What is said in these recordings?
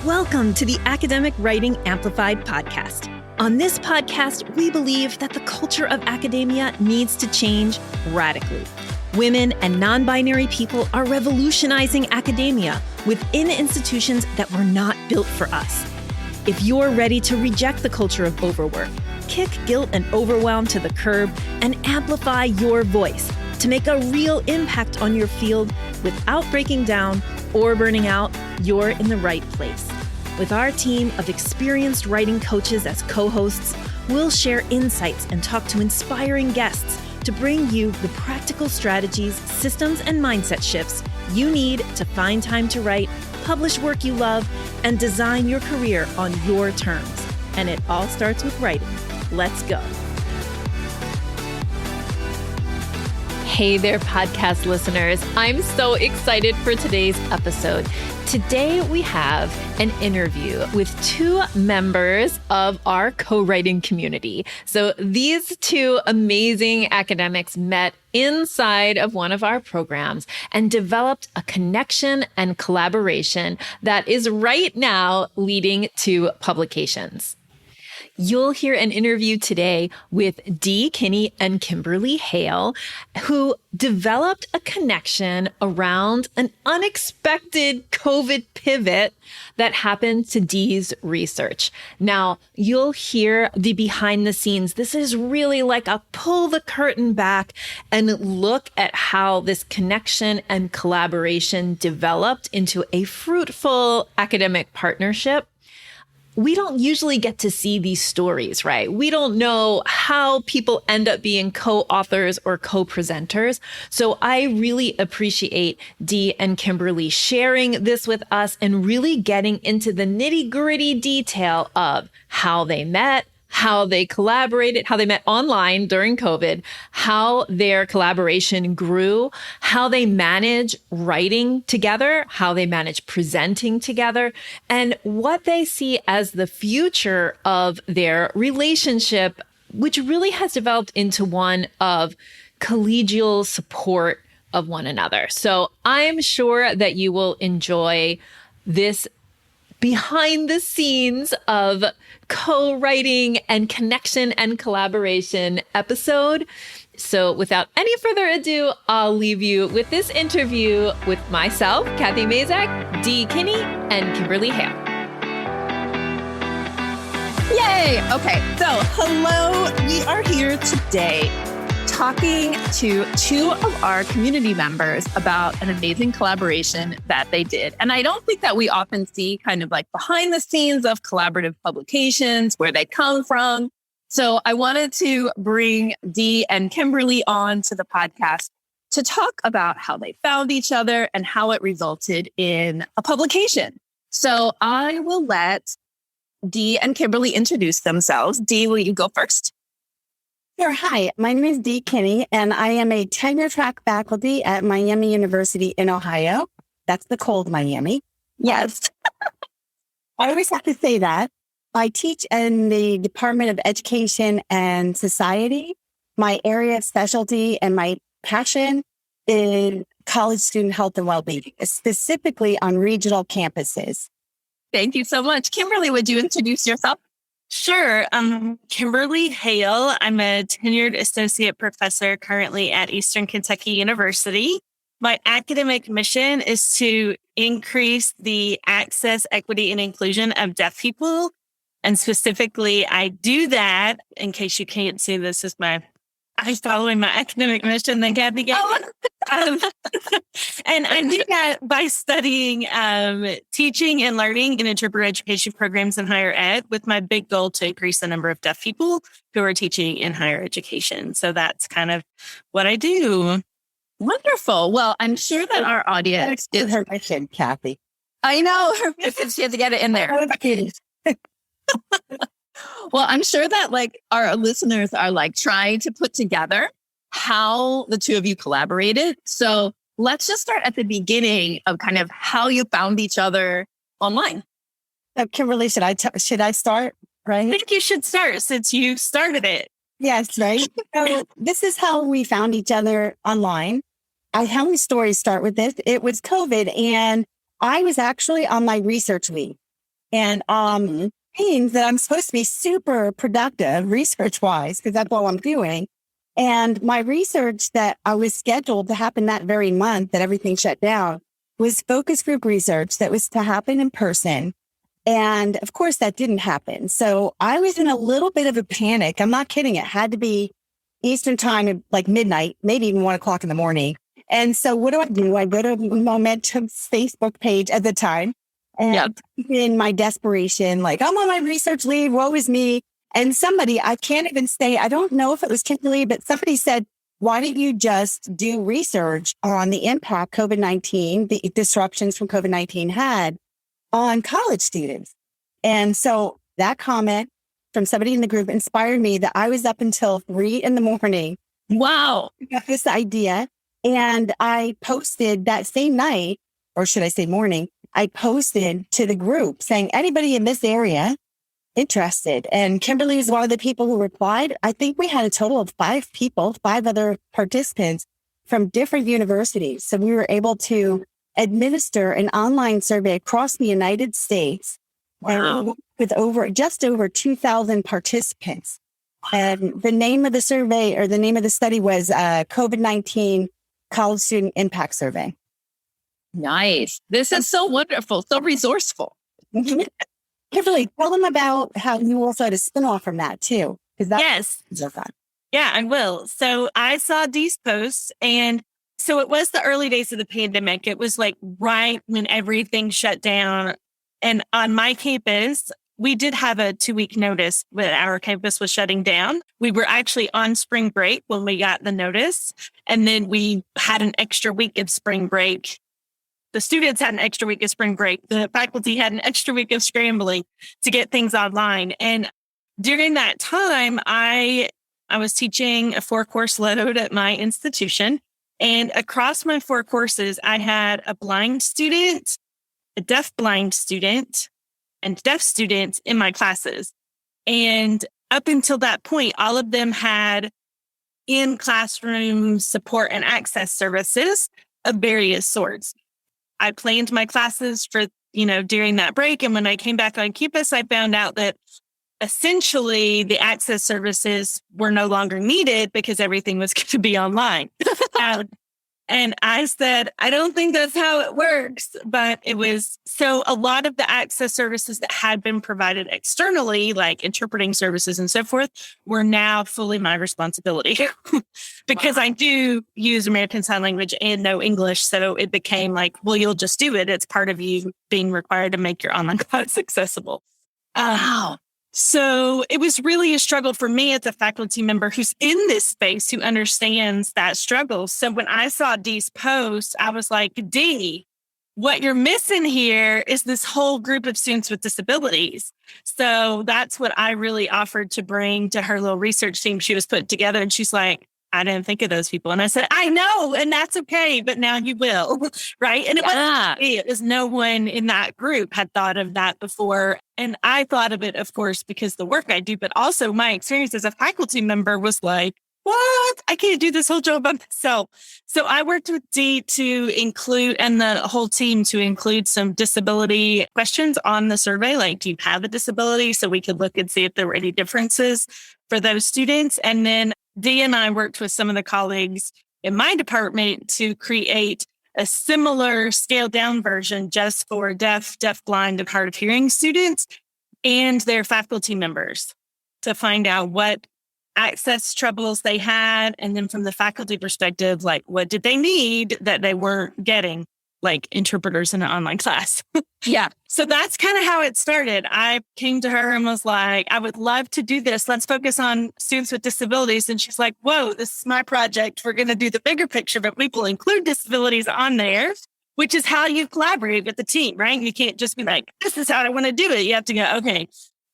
Welcome to the Academic Writing Amplified podcast. On this podcast, we believe that the culture of academia needs to change radically. Women and non-binary people are revolutionizing academia within institutions that were not built for us. If you're ready to reject the culture of overwork, kick guilt and overwhelm to the curb, and amplify your voice to make a real impact on your field without breaking down or burning out, you're in the right place. With our team of experienced writing coaches as co-hosts, we'll share insights and talk to inspiring guests to bring you the practical strategies, systems, and mindset shifts you need to find time to write, publish work you love, and design your career on your terms. And it all starts with writing. Let's go. Hey there, podcast listeners. I'm so excited for today's episode. Today, we have an interview with two members of our co-writing community. So these two amazing academics met inside of one of our programs and developed a connection and collaboration that is right now leading to publications. You'll hear an interview today with Dee, Kinney, and Kimberly Hale, who developed a connection around an unexpected COVID pivot that happened to Dee's research. Now, you'll hear the behind the scenes. This is really like a pull the curtain back and look at how this connection and collaboration developed into a fruitful academic partnership. We don't usually get to see these stories, right? We don't know how people end up being co-authors or co-presenters. So I really appreciate Dee and Kimberly sharing this with us and really getting into the nitty-gritty detail of how they met, how they collaborated, how they met online during COVID, how their collaboration grew, how they manage writing together, how they manage presenting together, and what they see as the future of their relationship, which really has developed into one of collegial support of one another. So I'm sure that you will enjoy this behind the scenes of co-writing and connection and collaboration episode. So without any further ado, I'll leave you with this interview with myself, Kathy Mazak, Dee Kinney, and Kimberly Hale. Yay! Okay, so hello. We are here today talking to two of our community members about an amazing collaboration that they did. And I don't think that we often see kind of like behind the scenes of collaborative publications, where they come from. So I wanted to bring Dee and Kimberly on to the podcast to talk about how they found each other and how it resulted in a publication. So I will let Dee and Kimberly introduce themselves. Dee, will you go first? Sure. Hi, my name is Dee Kinney, and I am a tenure track faculty at Miami University in Ohio. That's the cold Miami. Yes. I always have to say that. I teach in the Department of Education and Society. My area of specialty and my passion is college student health and well-being, specifically on regional campuses. Thank you so much. Kimberly, would you introduce yourself? Sure. Kimberly Hale. I'm a tenured associate professor currently at Eastern Kentucky University. My academic mission is to increase the access, equity, and inclusion of deaf people. And specifically, I do that, in case you can't see, this is I'm following my academic mission that Kathy gave me. And I do that by studying teaching and learning in interpreter education programs in higher ed, with my big goal to increase the number of deaf people who are teaching in higher education. So that's kind of what I do. Wonderful. Well, I'm sure that our audience is her mission, Kathy. I know. She had to get it in there. Well, I'm sure that like our listeners are like trying to put together how the two of you collaborated. So let's just start at the beginning of kind of how you found each other online. Kimberly, should I start? Right? I think you should start since you started it. Yes, right. So this is how we found each other online. How many stories start with this? It was COVID, and I was actually on my research leave. And means that I'm supposed to be super productive research wise, because that's all I'm doing. And my research that I was scheduled to happen that very month that everything shut down was focus group research that was to happen in person. And of course that didn't happen. So I was in a little bit of a panic. I'm not kidding. It had to be Eastern time, like midnight, maybe even 1:00 in the morning. And so what do? I go to Momentum's Facebook page at the time and in my desperation, like I'm on my research leave, woe is me. And somebody, I can't even say, I don't know if it was Kimberly, but somebody said, why don't you just do research on the impact COVID-19, the disruptions from COVID-19 had on college students? And so that comment from somebody in the group inspired me that I was up until 3 a.m. Wow. I got this idea. And I posted that same night, or should I say morning, I posted to the group saying, anybody in this area interested? And Kimberly is one of the people who replied. I think we had a total of 5 people, 5 other participants from different universities. So we were able to administer an online survey across the United States. Wow. With just over 2,000 participants. And the name of the survey or the name of the study was COVID-19 College Student Impact Survey. Nice. This is so wonderful, so resourceful. Kimberly, tell them about how you also had a spinoff from that too. Yes. Yeah, I will. So I saw Dee's posts, and so it was the early days of the pandemic. It was like right when everything shut down. And on my campus, we did have a 2-week notice when our campus was shutting down. We were actually on spring break when we got the notice. And then we had an extra week of spring break. The students had an extra week of spring break. The faculty had an extra week of scrambling to get things online. And during that time, I was teaching a 4-course load at my institution. And across my 4 courses, I had a blind student, a deaf-blind student, and deaf students in my classes. And up until that point, all of them had in-classroom support and access services of various sorts. I planned my classes for, during that break. And when I came back on campus, I found out that essentially the access services were no longer needed because everything was going to be online. And I said, I don't think that's how it works. But it was, so a lot of the access services that had been provided externally, like interpreting services and so forth, were now fully my responsibility because I do use American Sign Language and know English. So it became like, well, you'll just do it. It's part of you being required to make your online class accessible. Wow. So it was really a struggle for me as a faculty member who's in this space, who understands that struggle. So when I saw Dee's post, I was like, Dee, what you're missing here is this whole group of students with disabilities. So that's what I really offered to bring to her little research team she was putting together. And she's like, I didn't think of those people. And I said, I know, and that's okay, but now you will, right? And it was no one in that group had thought of that before. And I thought of it, of course, because the work I do, but also my experience as a faculty member was like, what? I can't do this whole job by myself. So I worked with Dee to include, and the whole team to include some disability questions on the survey. Like, do you have a disability? So we could look and see if there were any differences for those students. And then Dee and I worked with some of the colleagues in my department to create a similar scaled down version just for deaf, blind, and hard of hearing students and their faculty members to find out what access troubles they had. And then from the faculty perspective, like, what did they need that they weren't getting, like interpreters in an online class? Yeah. So that's kind of how it started. I came to her and was like, I would love to do this. Let's focus on students with disabilities. And she's like, whoa, this is my project. We're going to do the bigger picture, but we will include disabilities on there, which is how you collaborate with the team, right? You can't just be like, this is how I want to do it. You have to go, okay,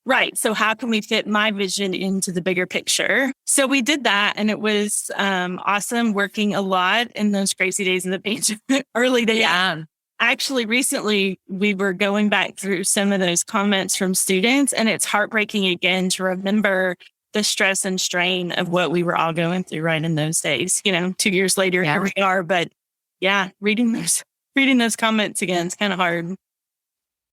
right. So how can we fit my vision into the bigger picture? So we did that. And it was awesome working a lot in those crazy days in the pandemic, early days. Yeah. Actually, recently, we were going back through some of those comments from students, and it's heartbreaking again to remember the stress and strain of what we were all going through right in those days. 2 years later, here we are. But yeah, reading those comments again is kind of hard.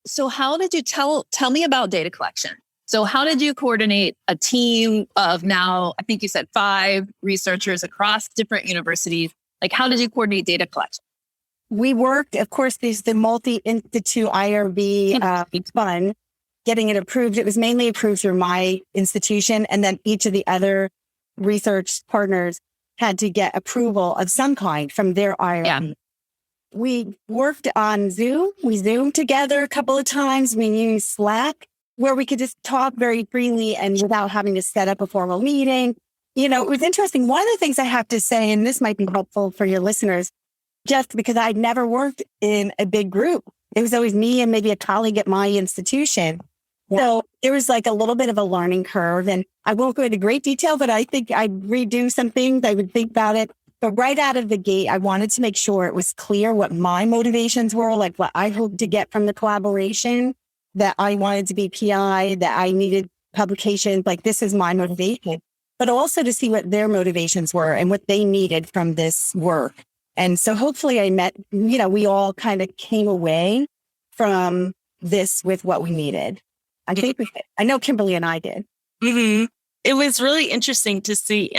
So how did you tell me about data collection? So how did you coordinate a team of now, I think you said 5 researchers across different universities? Like, how did you coordinate data collection? We worked, of course, there's the multi-institute IRB fund, getting it approved. It was mainly approved through my institution. And then each of the other research partners had to get approval of some kind from their IRB. Yeah. We worked on Zoom. We Zoomed together a couple of times. We used Slack, where we could just talk very freely and without having to set up a formal meeting. You know, it was interesting. One of the things I have to say, and this might be helpful for your listeners, just because I'd never worked in a big group. It was always me and maybe a colleague at my institution. Yeah. So there was like a little bit of a learning curve, and I won't go into great detail, but I think I'd redo some things. I would think about it. But right out of the gate, I wanted to make sure it was clear what my motivations were, like what I hoped to get from the collaboration, that I wanted to be PI, that I needed publications, like this is my motivation, but also to see what their motivations were and what they needed from this work. And so hopefully I met, you know, we all kind of came away from this with what we needed. I know Kimberly and I did. Mm-hmm. It was really interesting to see.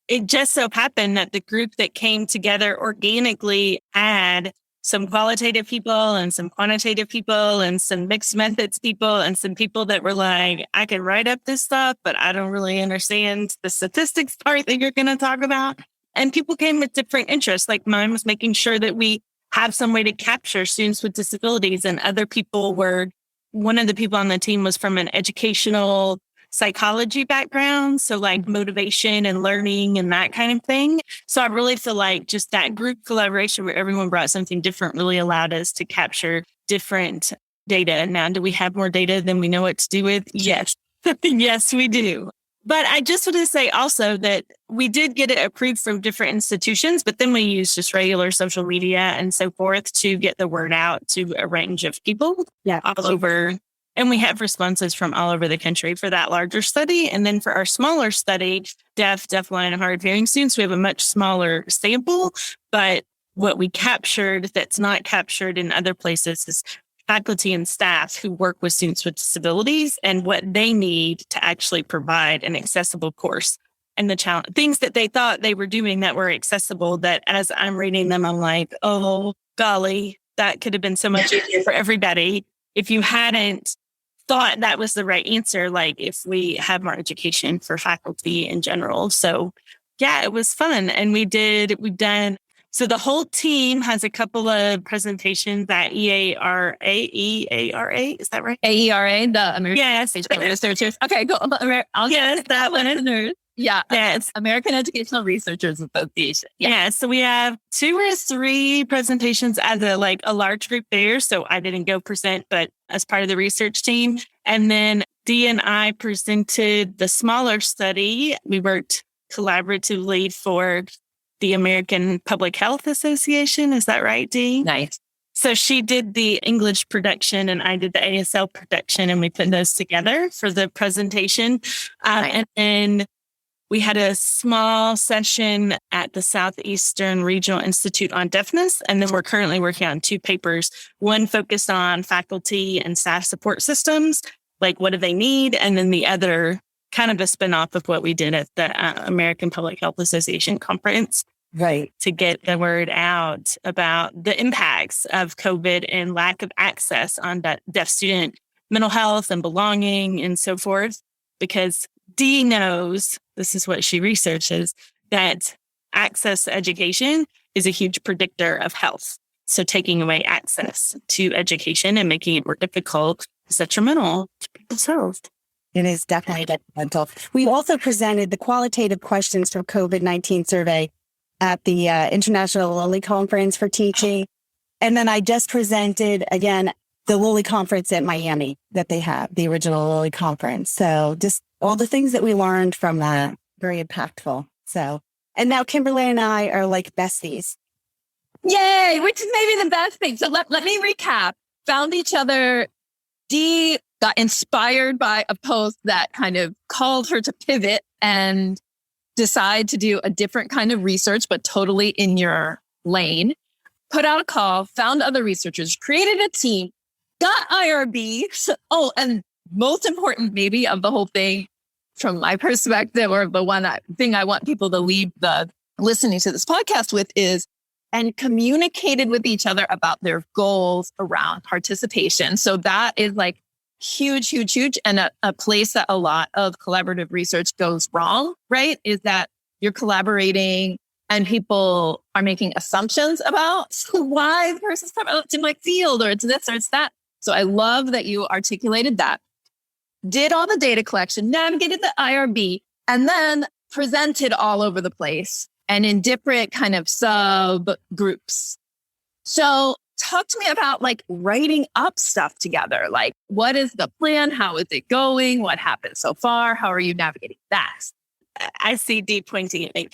It just so happened that the group that came together organically had some qualitative people and some quantitative people and some mixed methods people and some people that were like, I can write up this stuff, but I don't really understand the statistics part that you're going to talk about. And people came with different interests. Like mine was making sure that we have some way to capture students with disabilities, and other people were, one of the people on the team was from an educational psychology background. So like motivation and learning and that kind of thing. So I really feel like just that group collaboration where everyone brought something different really allowed us to capture different data. And now, do we have more data than we know what to do with? Yes. Yes, we do. But I just want to say also that we did get it approved from different institutions, but then we used just regular social media and so forth to get the word out to a range of people all over. And we have responses from all over the country for that larger study. And then for our smaller study, deafblind, and hard of hearing students, we have a much smaller sample. But what we captured that's not captured in other places is faculty and staff who work with students with disabilities and what they need to actually provide an accessible course. And the challenge, things that they thought they were doing that were accessible, that as I'm reading them, I'm like, oh, golly, that could have been so much easier for everybody if you hadn't thought that was the right answer, like if we have more education for faculty in general. So yeah, it was fun. And we've done, so the whole team has a couple of presentations at EARA, is that right? AERA, the American Educational Researchers. Okay, go. Yes, that one. Yeah. Yes. American Educational Researchers Association. Yeah. So we have 2 or 3 presentations as a large group there. So I didn't go present, but as part of the research team. And then Dee and I presented the smaller study. We worked collaboratively for the American Public Health Association. Is that right, Dee? Nice. So she did the English production and I did the ASL production, and we put those together for the presentation. And then we had a small session at the Southeastern Regional Institute on Deafness. And then we're currently working on 2 papers, one focused on faculty and staff support systems, like what do they need? And then the other kind of a spinoff of what we did at the American Public Health Association conference. Right. To get the word out about the impacts of COVID and lack of access on deaf student mental health and belonging and so forth. Because Dee knows, this is what she researches, that access to education is a huge predictor of health. So taking away access to education and making it more difficult is detrimental to people's health. It is definitely detrimental. We also presented the qualitative questions from COVID-19 survey at the International Lilly Conference for Teaching. And then I just presented, again, the Lilly Conference at Miami that they have, the original Lilly Conference. So just all the things that we learned from that, very impactful. So, and now Kimberly and I are like besties. Yay, which is maybe the best thing. So let me recap. Found each other. Dee got inspired by a post that kind of called her to pivot and decide to do a different kind of research, but totally in your lane. Put out a call, found other researchers, created a team, got IRB. Oh, and most important maybe of the whole thing from my perspective, or the thing I want people to leave the listening to this podcast with is, and communicated with each other about their goals around participation. So that is like huge, huge, huge. And a place that a lot of collaborative research goes wrong, right? Is that you're collaborating and people are making assumptions about why the person's coming, oh, it's in my field, or it's this, or it's that. So I love that you articulated that, did all the data collection, navigated the IRB, and then presented all over the place and in different kind of subgroups. So talk to me about like writing up stuff together. Like, what is the plan? How is it going? What happened so far? How are you navigating that? I see Dee pointing at me.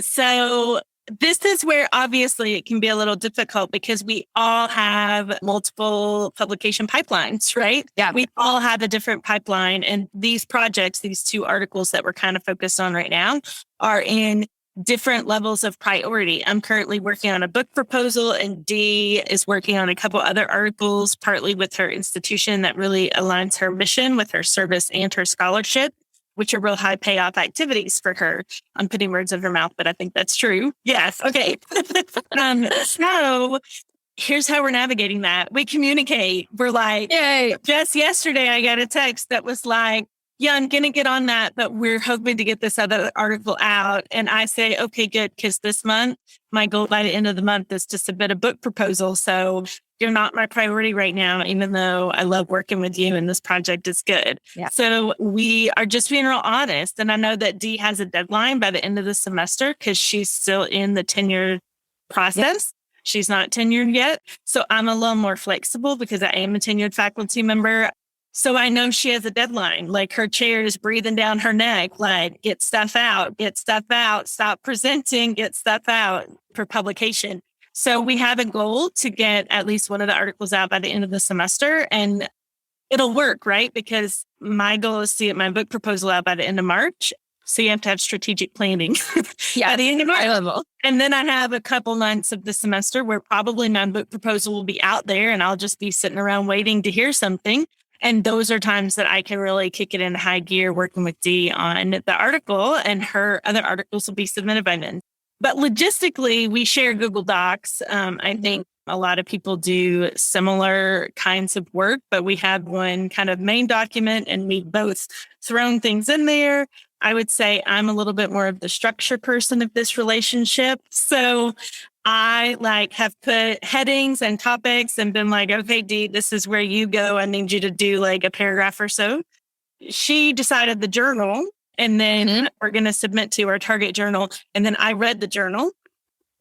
So this is where obviously it can be a little difficult because we all have multiple publication pipelines, right? Yeah. We all have a different pipeline. And these projects, these 2 articles that we're kind of focused on right now, are in different levels of priority. I'm currently working on a book proposal, and Dee is working on a couple other articles, partly with her institution that really aligns her mission with her service and her scholarship, which are real high payoff activities for her. I'm putting words in her mouth, but I think that's true. Yes. Okay. So here's how we're navigating that. We communicate. We're like, Yay. Just yesterday, I got a text that was like, yeah, I'm going to get on that, but we're hoping to get this other article out. And I say, okay, good. Because this month, my goal by the end of the month is to submit a book proposal. So you're not my priority right now, even though I love working with you and this project is good. Yeah. So we are just being real honest. And I know that Dee has a deadline by the end of the semester because she's still in the tenure process. Yep. She's not tenured yet. So I'm a little more flexible because I am a tenured faculty member. So I know she has a deadline, like her chair is breathing down her neck, like get stuff out, stop presenting, get stuff out for publication. So we have a goal to get at least one of the articles out by the end of the semester, and it'll work, right? Because my goal is to get my book proposal out by the end of March. So you have to have strategic planning at the end of March. And then I have a couple months of the semester where probably my book proposal will be out there and I'll just be sitting around waiting to hear something. And those are times that I can really kick it into high gear working with Dee on the article, and her other articles will be submitted by then. But logistically, we share Google Docs. I think a lot of people do similar kinds of work, but we have one kind of main document and we've both thrown things in there. I would say I'm a little bit more of the structure person of this relationship. So I have put headings and topics and been like, okay, Dee, this is where you go. I need you to do like a paragraph or so. She decided the journal, and then we're going to submit to our target journal. And then I read the journal,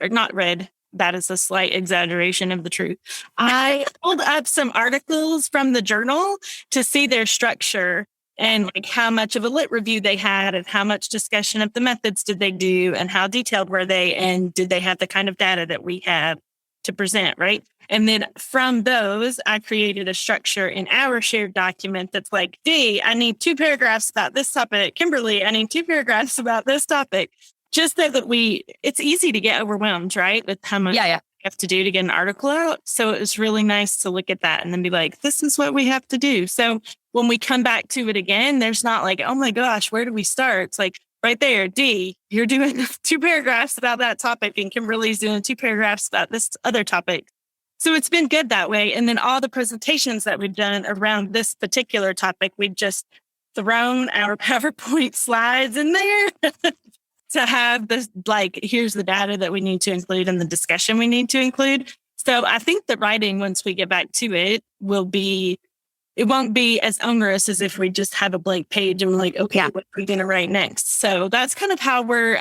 or not read. That is a slight exaggeration of the truth. I pulled up some articles from the journal to see their structure and like how much of a lit review they had and how much discussion of the methods did they do and how detailed were they and did they have the kind of data that we have to present, right? And then from those, I created a structure in our shared document that's like, Dee, I need 2 paragraphs about this topic. Kimberly, I need 2 paragraphs about this topic. Just so that it's easy to get overwhelmed, right? With how much you have to do to get an article out. So it was really nice to look at that and then be like, this is what we have to do. So when we come back to it again, there's not like, oh my gosh, where do we start? It's like right there, Dee, you're doing 2 paragraphs about that topic and Kimberly's doing 2 paragraphs about this other topic. So it's been good that way. And then all the presentations that we've done around this particular topic, we've just thrown our PowerPoint slides in there to have this, like, here's the data that we need to include and the discussion we need to include. So I think the writing, once we get back to it, it won't be as onerous as if we just have a blank page and we're like, okay, what are we going to write next? So that's kind of how we're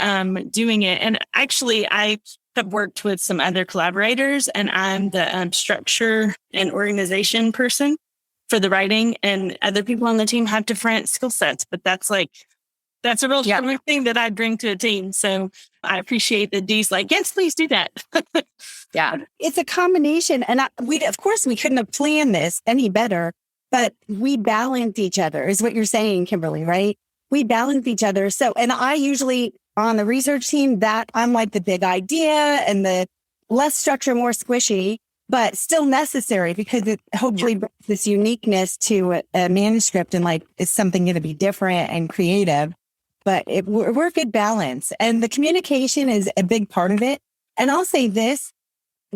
doing it. And actually, I have worked with some other collaborators, and I'm the structure and organization person for the writing. And other people on the team have different skill sets, but that's a real strong thing that I bring to a team. So I appreciate that Dee's like, yes, please do that. It's a combination. And of course, we couldn't have planned this any better, but we balance each other is what you're saying, Kimberly, right? We balance each other. So, and I usually on the research team that I'm like the big idea and the less structure, more squishy. but still necessary because it hopefully brings this uniqueness to a manuscript and like it's something going to be different and creative. But we're a good balance. And the communication is a big part of it. And I'll say this,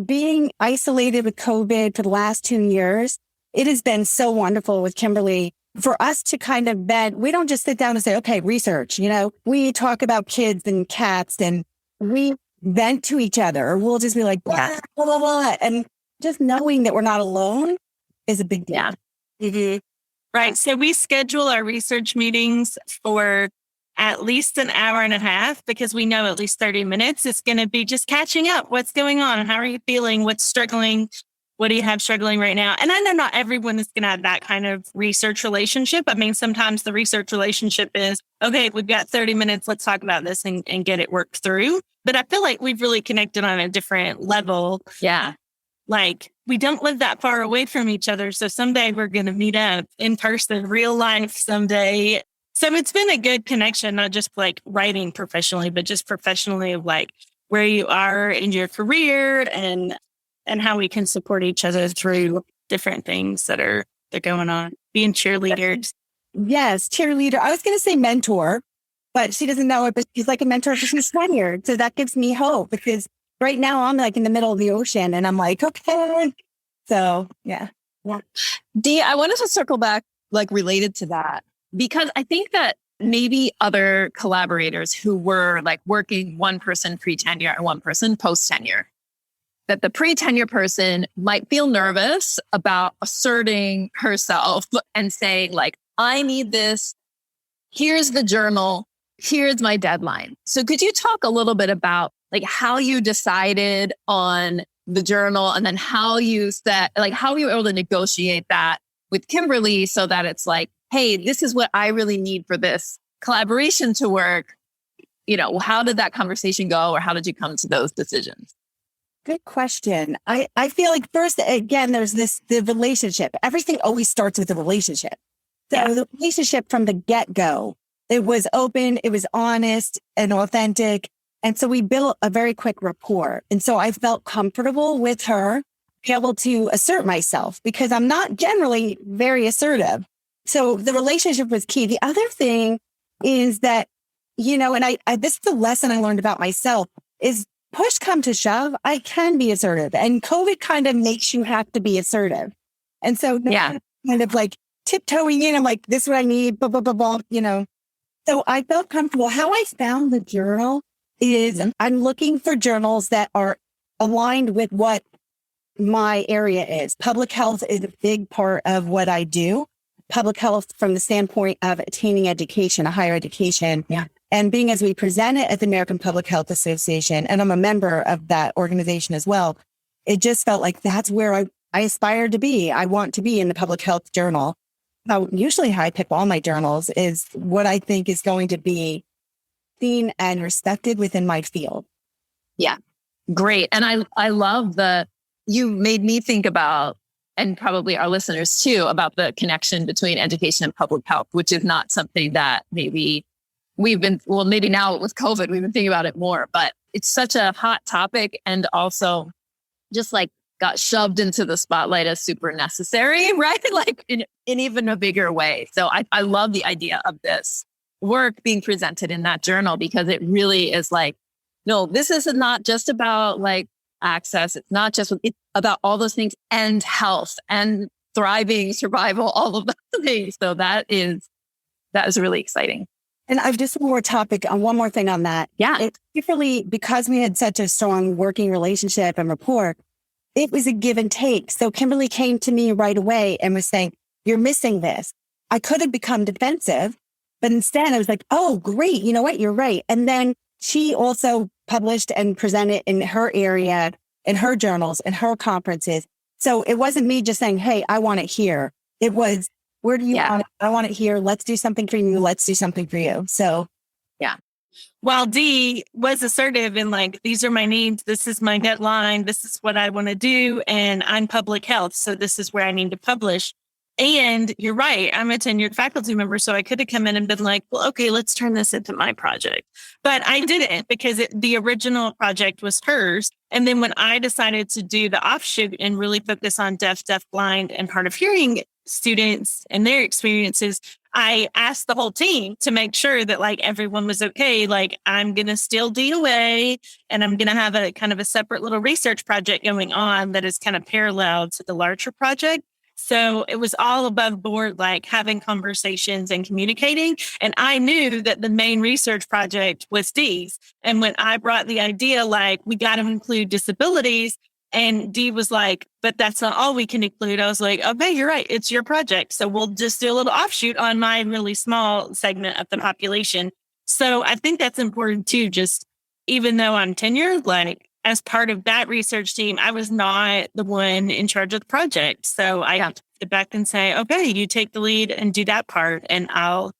being isolated with COVID for the last 2 years, it has been so wonderful with Kimberly for us to kind of vent. We don't just sit down and say, okay, research, we talk about kids and cats and we vent to each other, or we'll just be like, blah, blah, blah, blah. And just knowing that we're not alone is a big deal. Yeah. Mm-hmm. Right. So we schedule our research meetings for at least an hour and a half because we know at least 30 minutes is going to be just catching up. What's going on? How are you feeling? What's struggling? What do you have struggling right now? And I know not everyone is going to have that kind of research relationship. I mean, sometimes the research relationship is, okay, we've got 30 minutes. Let's talk about this and get it worked through. But I feel like we've really connected on a different level. Yeah. Like we don't live that far away from each other. So someday we're going to meet up in person, real life someday. So it's been a good connection, not just like writing professionally, but just professionally of like where you are in your career and how we can support each other through different things that are going on. Being cheerleaders. Yes, cheerleader. I was going to say mentor, but she doesn't know it, but she's like a mentor for she's tenured. So that gives me hope because right now I'm like in the middle of the ocean and I'm like, okay. So yeah. Dee, I wanted to circle back like related to that because I think that maybe other collaborators who were like working one person pre-tenure and one person post-tenure, that the pre-tenure person might feel nervous about asserting herself and saying like, I need this. Here's the journal. Here's my deadline. So could you talk a little bit about like how you decided on the journal and then how you how you were able to negotiate that with Kimberly so that it's like, hey, this is what I really need for this collaboration to work. How did that conversation go or how did you come to those decisions? Good question. I feel like first, again, there's the relationship. Everything always starts with the relationship. So the relationship from the get-go, it was open, it was honest and authentic. And so we built a very quick rapport. And so I felt comfortable with her, be able to assert myself because I'm not generally very assertive. So the relationship was key. The other thing is that, and I this is the lesson I learned about myself is push come to shove, I can be assertive. And COVID kind of makes you have to be assertive. And so kind of like tiptoeing in, I'm like, this is what I need, blah, blah, blah, blah, So I felt comfortable. How I found the journal is I'm looking for journals that are aligned with what my area is. Public health is a big part of what I do. Public health from the standpoint of attaining education, a higher education. Yeah. And being as we present it at the American Public Health Association, and I'm a member of that organization as well, it just felt like that's where I aspire to be. I want to be in the public health journal. Usually how I pick all my journals is what I think is going to be seen and respected within my field. Yeah, great. And I love you made me think about, and probably our listeners too, about the connection between education and public health, which is not something that maybe maybe now with COVID, we've been thinking about it more, but it's such a hot topic and also just like got shoved into the spotlight as super necessary, right? Like in even a bigger way. So I love the idea of this work being presented in that journal because it really is like, no, this is not just about like access. It's not just, it's about all those things and health and thriving, survival, all of those things. So that is really exciting. And I've just one more thing on that. Yeah. It's particularly because we had such a strong working relationship and rapport, it was a give and take. So Kimberly came to me right away and was saying, you're missing this. I could have become defensive, but instead I was like, oh, great. You know what? You're right. And then she also published and presented in her area, in her journals, in her conferences. So it wasn't me just saying, hey, I want it here. It was, where do you want it? I want it here. Let's do something for you. Let's do something for you. So, yeah. While Dee was assertive in like, these are my needs. This is my deadline. This is what I want to do. And I'm public health. So this is where I need to publish. And you're right, I'm a tenured faculty member, so I could have come in and been like, well, okay, let's turn this into my project. But I didn't, because the original project was hers. And then when I decided to do the offshoot and really focus on deaf, blind, and hard of hearing students and their experiences, I asked the whole team to make sure that like everyone was okay. Like, I'm going to steal D away, and I'm going to have a kind of a separate little research project going on that is kind of parallel to the larger project. So it was all above board, like having conversations and communicating. And I knew that the main research project was Dee's. And when I brought the idea, like, we got to include disabilities, and Dee was like, but that's not all we can include. I was like, okay, you're right. It's your project. So we'll just do a little offshoot on my really small segment of the population. So I think that's important too. Just even though I'm tenured, like, as part of that research team, I was not the one in charge of the project. So I have to sit back and say, okay, you take the lead and do that part, and I'll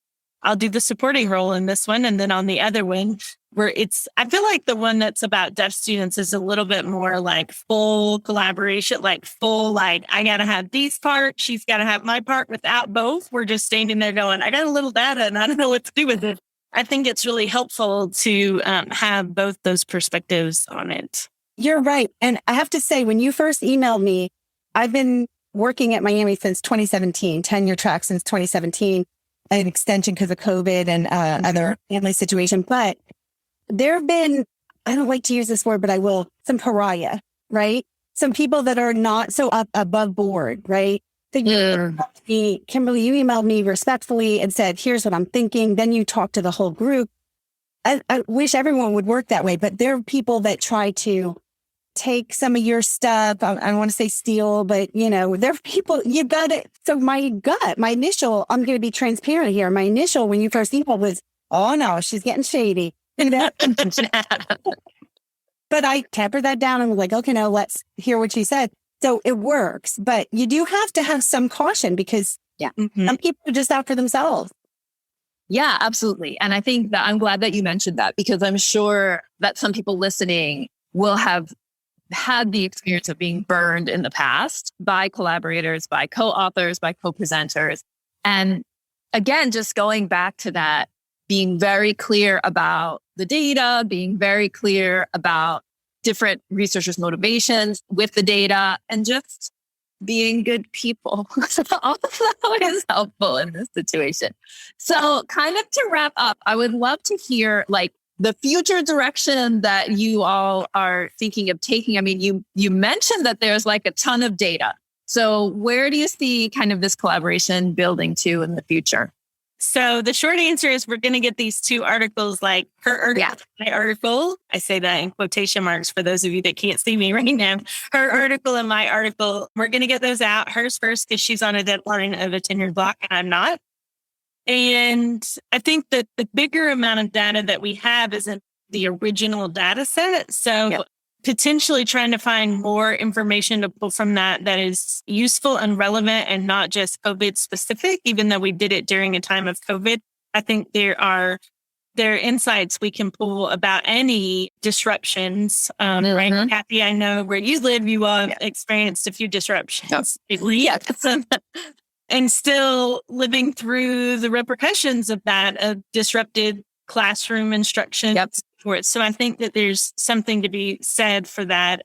do the supporting role in this one. And then on the other one, where I feel like the one that's about deaf students is a little bit more like full collaboration, like I got to have Dee's part, she's got to have my part. Without both, we're just standing there going, I got a little data and I don't know what to do with it. I think it's really helpful to have both those perspectives on it. You're right. And I have to say, when you first emailed me, I've been working at Miami since 2017, tenure track since 2017, an extension because of COVID and other family situation. But there have been, I don't like to use this word, but I will, some pariah, right? Some people that are not so above board, right? Kimberly, you emailed me respectfully and said, here's what I'm thinking. Then you talk to the whole group. I wish everyone would work that way, but there are people that try to take some of your stuff. I don't want to say steal, but there are people, you got it. So my initial, I'm going to be transparent here. My initial, when you first emailed, was, oh no, she's getting shady. But I tempered that down and was like, okay, no, let's hear what she said. So it works, but you do have to have some caution, because some people are just out for themselves. Yeah, absolutely. And I think that I'm glad that you mentioned that, because I'm sure that some people listening will have had the experience of being burned in the past by collaborators, by co-authors, by co-presenters. And again, just going back to that, being very clear about the data, being very clear about different researchers' motivations with the data, and just being good people. All of that is helpful in this situation. So kind of to wrap up, I would love to hear like the future direction that you all are thinking of taking. I mean, you mentioned that there's like a ton of data. So where do you see kind of this collaboration building to in the future? So the short answer is we're going to get these two articles, like her article, my article. I say that in quotation marks for those of you that can't see me right now. Her article and my article, we're going to get those out. Hers first, because she's on a deadline of a tenured block and I'm not. And I think that the bigger amount of data that we have is in the original data set. So potentially trying to find more information to pull from that is useful and relevant and not just COVID specific, even though we did it during a time of COVID. I think there are insights we can pull about any disruptions. Right, Kathy, I know where you live, you all have experienced a few disruptions. And still living through the repercussions of that, of disrupted classroom instruction for it. So I think that there's something to be said for that.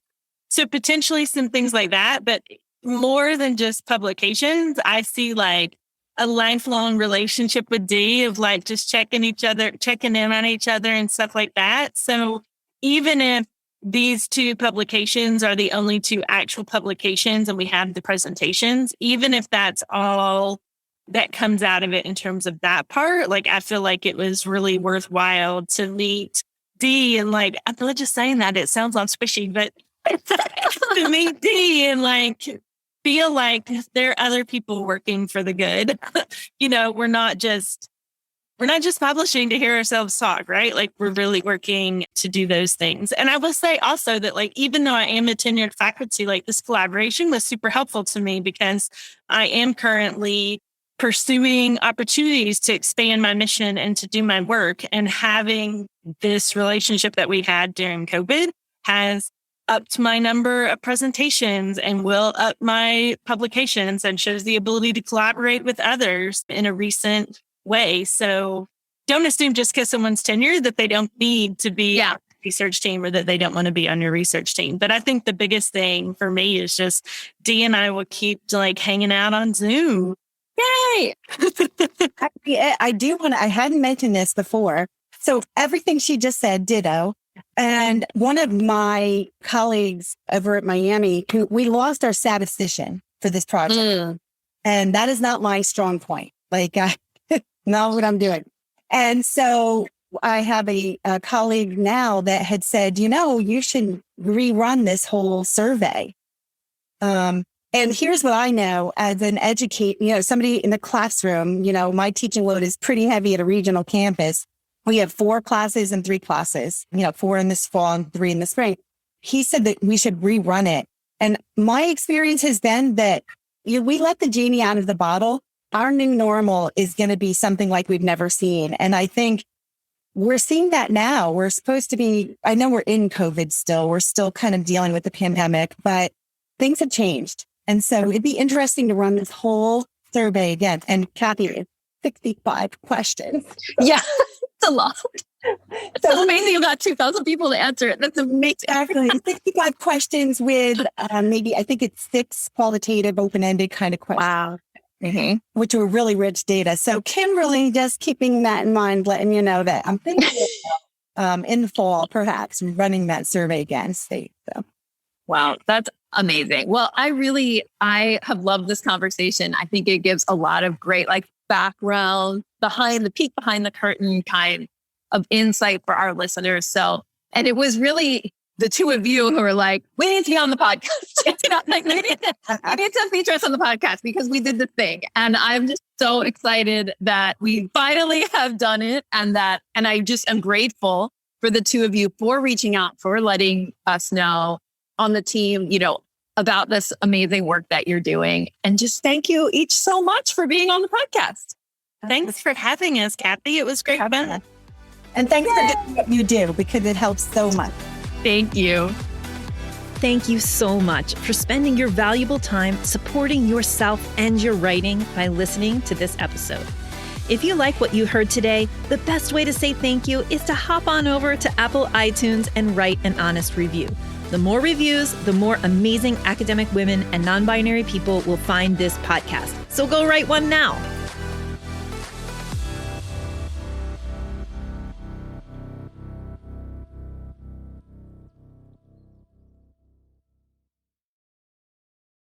So potentially some things like that, but more than just publications, I see like a lifelong relationship with Dee of like just checking in on each other and stuff like that. So even if these two publications are the only two actual publications and we have the presentations, even if that's all that comes out of it in terms of that part, like I feel like it was really worthwhile to meet Dee and like, I'm not just saying that, it sounds all squishy, but to meet Dee and like feel like there are other people working for the good. We're not just publishing to hear ourselves talk, right? Like we're really working to do those things. And I will say also that like, even though I am a tenured faculty, like this collaboration was super helpful to me because I am currently pursuing opportunities to expand my mission and to do my work, and having this relationship that we had during COVID has upped my number of presentations and will up my publications and shows the ability to collaborate with others in a recent way. So don't assume just because someone's tenured that they don't need to be on a research team or that they don't want to be on your research team. But I think the biggest thing for me is just Dee and I will keep like hanging out on Zoom. Yay! I hadn't mentioned this before. So everything she just said, ditto. And one of my colleagues over at Miami, we lost our statistician for this project. And that is not my strong point. Like, not what I'm doing. And so I have a colleague now that had said, you should rerun this whole survey. And here's what I know as an educator, somebody in the classroom, my teaching load is pretty heavy at a regional campus. We have 4 classes and 3 classes, 4 in this fall and 3 in the spring. He said that we should rerun it. And my experience has been that we let the genie out of the bottle. Our new normal is going to be something like we've never seen. And I think we're seeing that now. We're supposed to be, I know we're in COVID still. We're still kind of dealing with the pandemic, but things have changed. And so it'd be interesting to run this whole survey again. And Kathy, it's 65 questions. Yeah, it's a lot. So amazing you got 2,000 people to answer it. That's amazing. Exactly. 65 questions with maybe, I think it's 6 qualitative, open-ended kind of questions. Wow. Which were really rich data. So Kimberly, just keeping that in mind, letting you know that I'm thinking in the fall, perhaps running that survey again. So. Wow, that's amazing. Well, I have loved this conversation. I think it gives a lot of great background behind the curtain kind of insight for our listeners. So, and it was really the two of you who are like, we need to be on the podcast. We need to feature us on the podcast because we did the thing. And I'm just so excited that we finally have done it. And I just am grateful for the two of you for reaching out, for letting us know on the team, about this amazing work that you're doing. And just thank you each so much for being on the podcast. Thanks for having us, Kathy. It was great fun. And thanks for doing what you do because it helps so much. Thank you. Thank you so much for spending your valuable time supporting yourself and your writing by listening to this episode. If you like what you heard today, the best way to say thank you is to hop on over to Apple iTunes and write an honest review. The more reviews, the more amazing academic women and non-binary people will find this podcast. So go write one now.